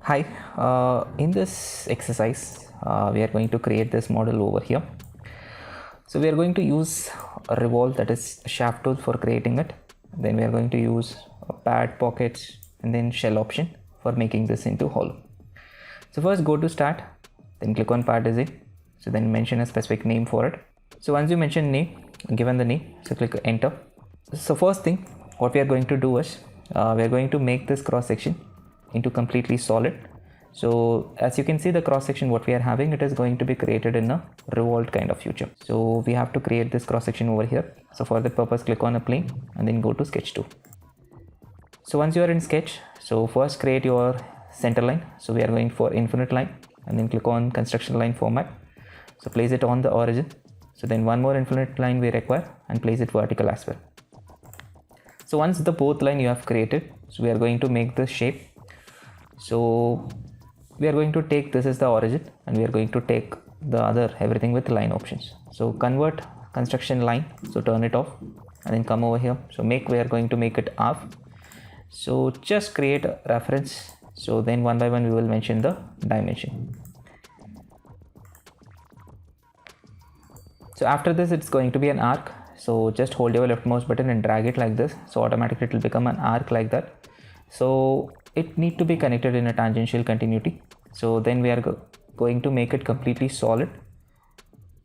Hi, in this exercise, we are going to create this model over here. So we are going to use a revolve, that is a shaft tool, for creating it. Then we are going to use a pad, pockets, and then shell option for making this into hollow. So first go to start, then click on part design. So then mention a specific name for it. So once you mention name, given the name, so click enter. So first thing, what we are going to do is we are going to make this cross section into completely solid. So as you can see, the cross section what we are having, it is going to be created in a revolved kind of future. So we have to create this cross section over here. So for that purpose, click on a plane and then go to sketch 2. So once you are in sketch, so first create your center line. So we are going for infinite line and then click on construction line format. So place it on the origin. So then one more infinite line we require and place it vertical as well. So once the both line you have created, so we are going to make the shape. So we are going to take this as the origin and we are going to take the other everything with line options. So convert construction line, so turn it off and then come over here. So we are going to make it off. So just create a reference. So then one by one we will mention the dimension. So after this it's going to be an arc. So just hold your left mouse button and drag it like this. So automatically it will become an arc like that. So it need to be connected in a tangential continuity. So then we are going to make it completely solid.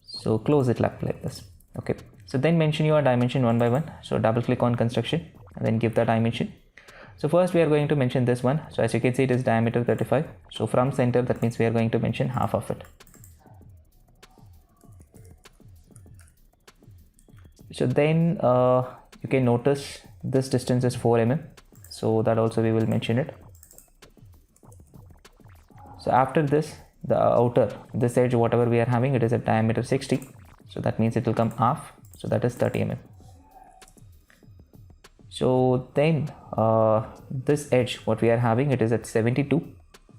So close it like this. Okay. So then mention your dimension one by one. So double click on construction and then give the dimension. So first we are going to mention this one. So as you can see, it is diameter 35. So from center, that means we are going to mention half of it. So then you can notice this distance is 4 mm. So that also we will mention it. So after this, the outer, this edge whatever we are having, it is a diameter 60. So that means it will come off. So that is 30 mm. So then this edge what we are having, it is at 72.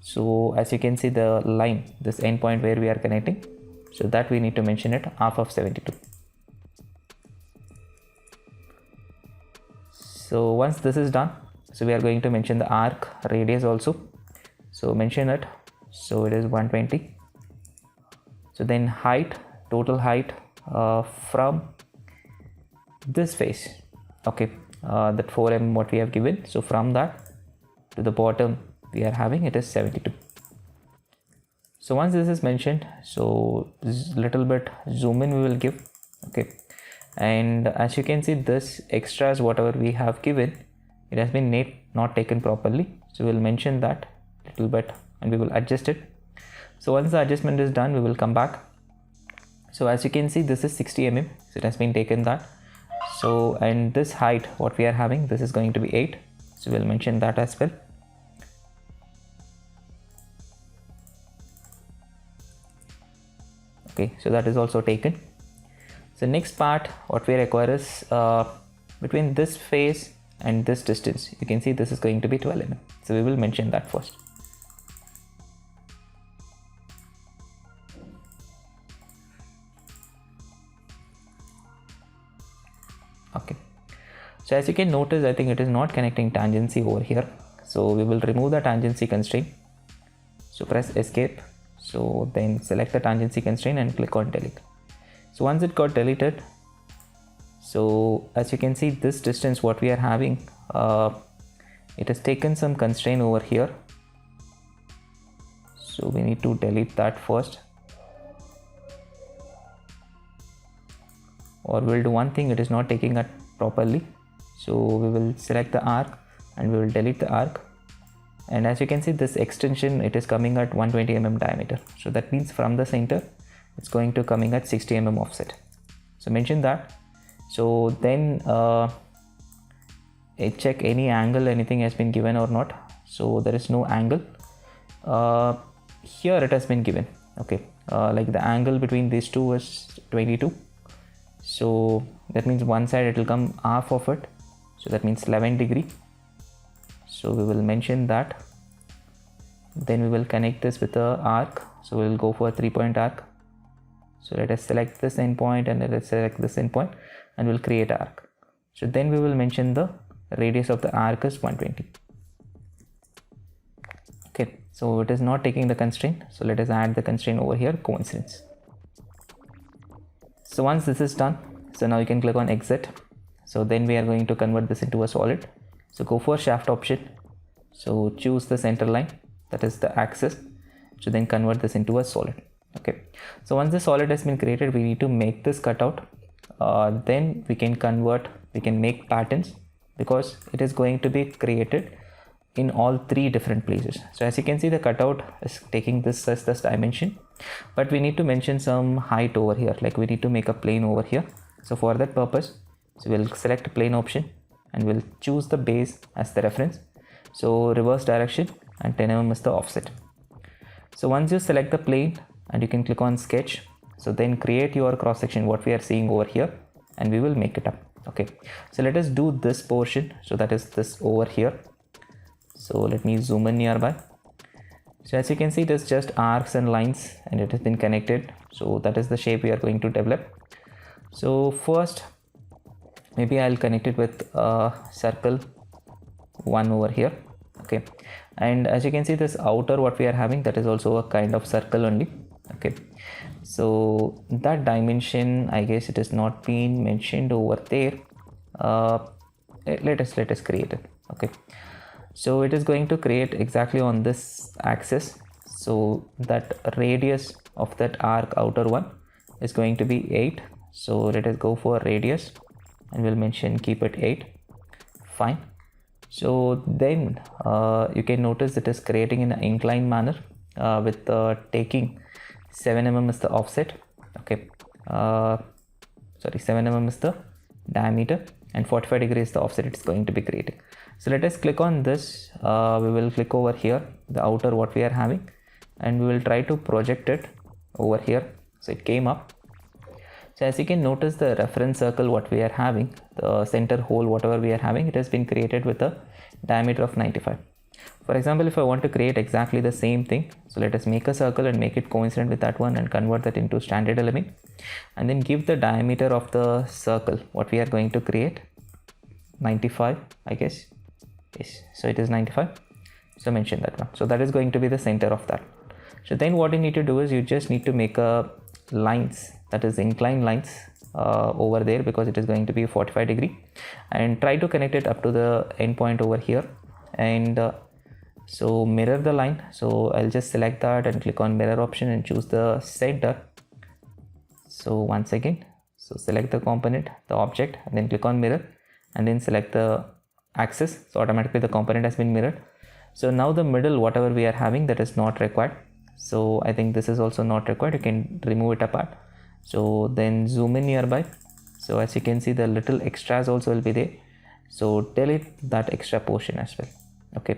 So as you can see, the line, this end point where we are connecting, so that we need to mention it half of 72. So once this is done, so we are going to mention the arc radius also. So mention it. So it is 120. So then height, total height from this face. Okay, that 4 mm what we have given. So from that to the bottom we are having, it is 72. So once this is mentioned, so little bit zoom in we will give. Okay. And as you can see, this extras whatever we have given, it has been not taken properly. So we'll mention that little bit and we will adjust it. So once the adjustment is done, we will come back. So as you can see, this is 60 mm. So it has been taken that. So and this height what we are having, this is going to be 8. So we'll mention that as well. Okay, so that is also taken. So next part what we require is between this face and this distance, you can see this is going to be 12 mm. So we will mention that first. Okay. So as you can notice, I think it is not connecting tangency over here. So we will remove the tangency constraint. So press escape. So then select the tangency constraint and click on delete. So once it got deleted, so as you can see, this distance what we are having, it has taken some constraint over here. So we need to delete that first. Or we'll do one thing, it is not taking it properly. So we will select the arc and we will delete the arc. And as you can see, this extension, it is coming at 120 mm diameter. So that means from the center, it's going to coming at 60 mm offset. So mention that. So then check any angle, anything has been given or not. So there is no angle. Here it has been given. Okay, like the angle between these two is 22. So that means one side it will come half of it. So that means 11 degree. So we will mention that. Then we will connect this with the arc. So we will go for a 3-point arc. So let us select this endpoint and let us select this endpoint and we'll create arc. So then we will mention the radius of the arc is 120. Okay, So it is not taking the constraint. So let us add the constraint over here, coincidence. So once this is done, so now you can click on exit. So then we are going to convert this into a solid. So go for shaft option. So choose the center line, that is the axis. So then convert this into a solid. Okay. So once the solid has been created, we need to make this cutout. Then we can make patterns, because it is going to be created in all three different places. So as you can see, the cutout is taking this as this dimension, but we need to mention some height over here, like we need to make a plane over here. So for that purpose, so we'll select plane option and we'll choose the base as the reference. So reverse direction and 10 mm is the offset. So once you select the plane, and you can click on sketch, so then create your cross section, what we are seeing over here, and we will make it up. Okay, so let us do this portion. So that is this over here. So let me zoom in nearby. So as you can see, it is just arcs and lines, and it has been connected. So that is the shape we are going to develop. So first, maybe I'll connect it with a circle 1 over here. Okay, and as you can see, this outer what we are having, that is also a kind of circle only. Okay, so that dimension, I guess it is not been mentioned over there. Let us create it. Okay, so it is going to create exactly on this axis. So that radius of that arc outer one is going to be 8. So let us go for radius and we'll mention keep it 8. Fine. So then you can notice it is creating in an inclined manner with taking 7 mm is the offset. Okay, sorry, 7 mm is the diameter and 45 degrees is the offset it is going to be creating. So let us click on this. We will click over here, the outer what we are having, and we will try to project it over here. So it came up. So as you can notice, the reference circle what we are having, the center hole whatever we are having, it has been created with a diameter of 95. For example, if I want to create exactly the same thing, so let us make a circle and make it coincident with that one and convert that into standard element, and then give the diameter of the circle what we are going to create 95, I guess. Yes, so it is 95. So mention that one. So that is going to be the center of that. So then what you need to do is you just need to make a lines, that is inclined lines over there, because it is going to be 45 degree, and try to connect it up to the end point over here, and so mirror the line. So I'll just select that and click on mirror option and choose the center. So once again, so select the component, the object, and then click on mirror and then select the axis. So automatically the component has been mirrored. So now the middle whatever we are having, that is not required. So I think this is also not required. You can remove it apart. So then zoom in nearby. So as you can see, the little extras also will be there. So delete that extra portion as well. Okay.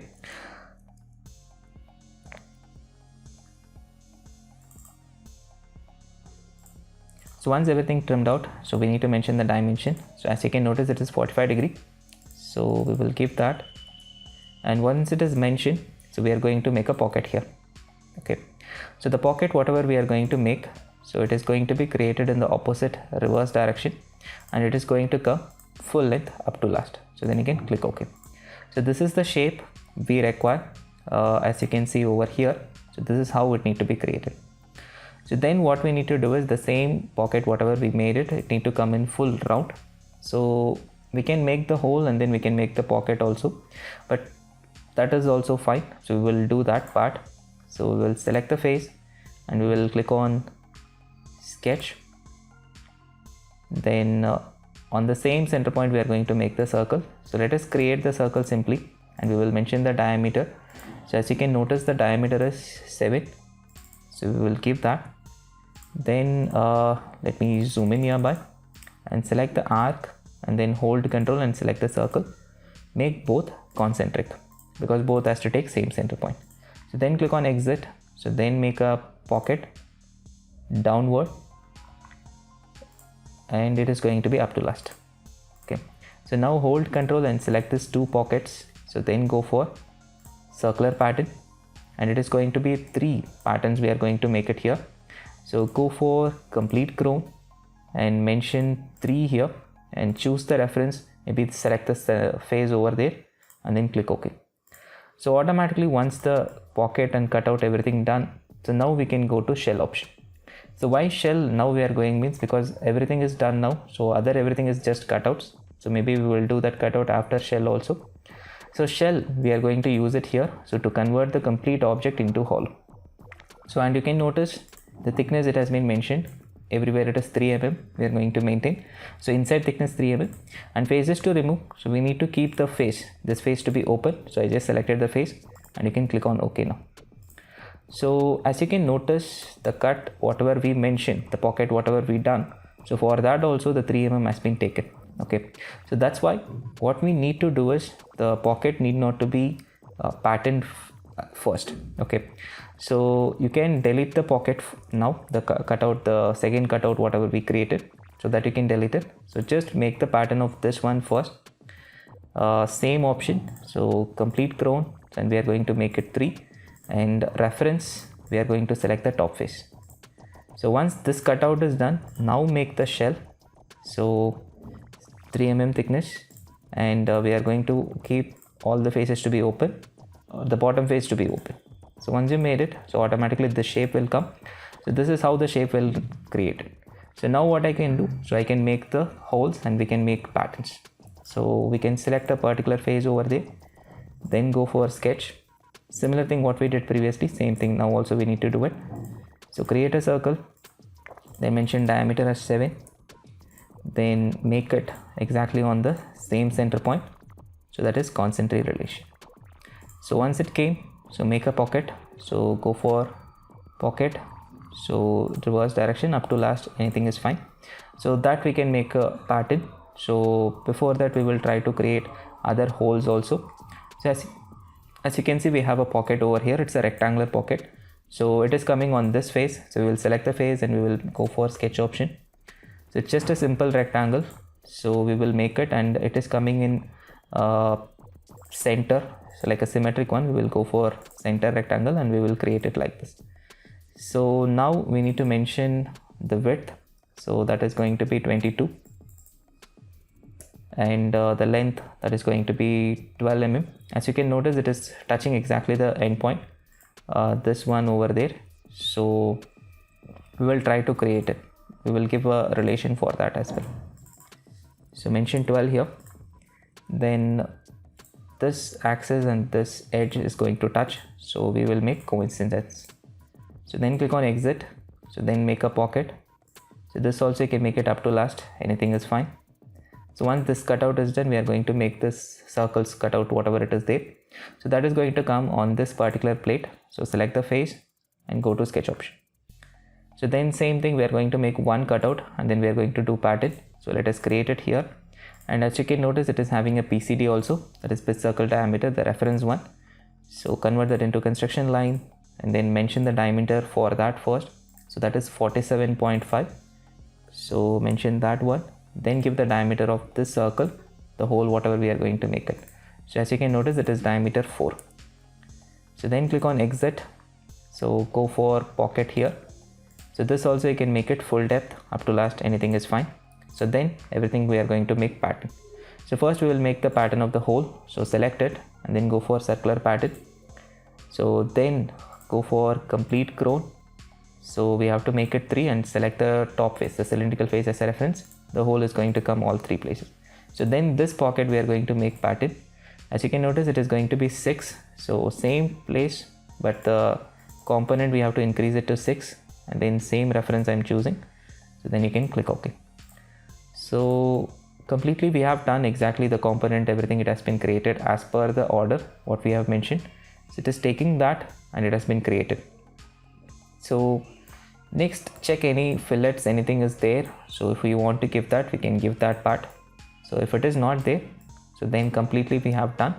So once everything trimmed out, so we need to mention the dimension. So as you can notice, it is 45 degree. So we will give that. And once it is mentioned, so we are going to make a pocket here. Okay. So the pocket whatever we are going to make, so it is going to be created in the opposite reverse direction, and it is going to come full length up to last. So then you can click OK. So this is the shape we require, as you can see over here. So this is how it need to be created. So then what we need to do is the same pocket whatever we made it need to come in full round. So we can make the hole and then we can make the pocket also, but that is also fine. So we will do that part. So we will select the face and we will click on sketch. Then on the same center point we are going to make the circle. So let us create the circle simply and we will mention the diameter. So as you can notice, the diameter is 7. So we will keep that. Then let me zoom in nearby and select the arc and then hold control and select the circle. Make both concentric because both has to take same center point. So then click on exit. So then make a pocket downward and it is going to be up to last. Okay. So now hold control and select these two pockets. So then go for circular pattern and it is going to be 3 patterns we are going to make it here. So go for complete crown and mention 3 here and choose the reference, maybe select the phase over there and then click OK. So automatically once the pocket and cutout everything done, so now we can go to shell option. So why shell now we are going means because everything is done now, so other everything is just cutouts. So maybe we will do that cutout after shell also. So shell we are going to use it here, so to convert the complete object into hollow. So and you can notice the thickness, it has been mentioned everywhere, it is 3 mm we are going to maintain. So inside thickness 3 mm, and faces to remove, so we need to keep the face, this face to be open. So I just selected the face and you can click on OK now. So as you can notice, the cut whatever we mentioned, the pocket whatever we done, so for that also the 3 mm has been taken. Okay, so that's why what we need to do is the pocket need not to be patterned first. Okay, so you can delete the pocket now, the cutout, the second cutout whatever we created, so that you can delete it. So just make the pattern of this one first. Same option, so complete crown, and we are going to make it 3, and reference we are going to select the top face. So once this cutout is done, now make the shell, so 3 mm thickness, and we are going to keep all the faces to be open, the bottom face to be open. So once you made it, so automatically the shape will come. So this is how the shape will create it. So now what I can do, so I can make the holes and we can make patterns. So we can select a particular face over there, then go for sketch. Similar thing what we did previously, same thing now also we need to do it. So create a circle, then mention diameter as 7, then make it exactly on the same center point, so that is concentric relation. So once it came, so make a pocket, so go for pocket, so reverse direction up to last, anything is fine. So that we can make a pattern. So before that we will try to create other holes also. So as you can see, we have a pocket over here, it's a rectangular pocket, so it is coming on this face. So we will select the face and we will go for sketch option. So it's just a simple rectangle, so we will make it, and it is coming in center, so like a symmetric one. We will go for center rectangle and we will create it like this. So now we need to mention the width, so that is going to be 22, and the length, that is going to be 12 mm. As you can notice, it is touching exactly the end point, this one over there. So we will try to create it, we will give a relation for that as well. So mention 12 here, then this axis and this edge is going to touch, so we will make coincidence. So then click on exit, so then make a pocket. So this also you can make it up to last, anything is fine. So once this cutout is done, we are going to make this circles cutout whatever it is there. So that is going to come on this particular plate. So select the face and go to sketch option. So then same thing, we are going to make one cutout and then we are going to do pattern. So let us create it here, and as you can notice, it is having a PCD also, that is pitch circle diameter, the reference one. So convert that into construction line and then mention the diameter for that first, so that is 47.5. so mention that one, then give the diameter of this circle, the hole whatever we are going to make it. So as you can notice, it is diameter 4. So then click on exit, so go for pocket here. So this also you can make it full depth up to last, anything is fine. So then everything we are going to make pattern. So first we will make the pattern of the hole, so select it and then go for circular pattern. So then go for complete crown, so we have to make it 3 and select the top face, the cylindrical face as a reference. The hole is going to come all 3 places. So then this pocket we are going to make pattern. As you can notice, it is going to be 6, so same place, but the component we have to increase it to 6, and then same reference I am choosing. So then you can click OK. So completely we have done exactly the component, everything, it has been created as per the order what we have mentioned. So it is taking that and it has been created. So next, check any fillets, anything is there. So if we want to give that, we can give that part. So if it is not there, so then completely we have done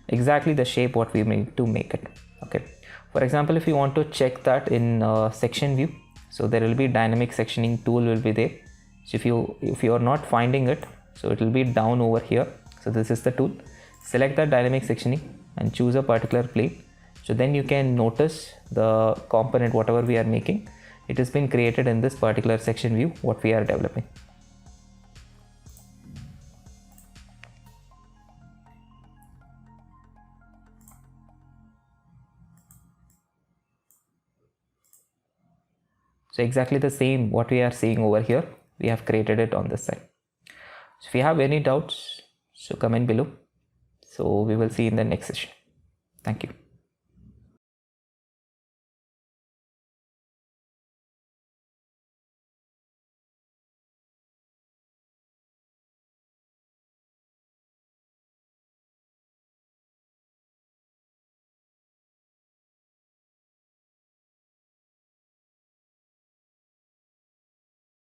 exactly the shape what we made to make it. Okay, for example, if you want to check that in section view, so there will be dynamic sectioning tool will be there. So if you are not finding it, so it will be down over here. So this is the tool, select that dynamic sectioning and choose a particular plane. So then you can notice the component whatever we are making, it has been created in this particular section view what we are developing. So exactly the same what we are seeing over here, we have created it on this side. So if you have any doubts, so comment below. So we will see in the next session. Thank you.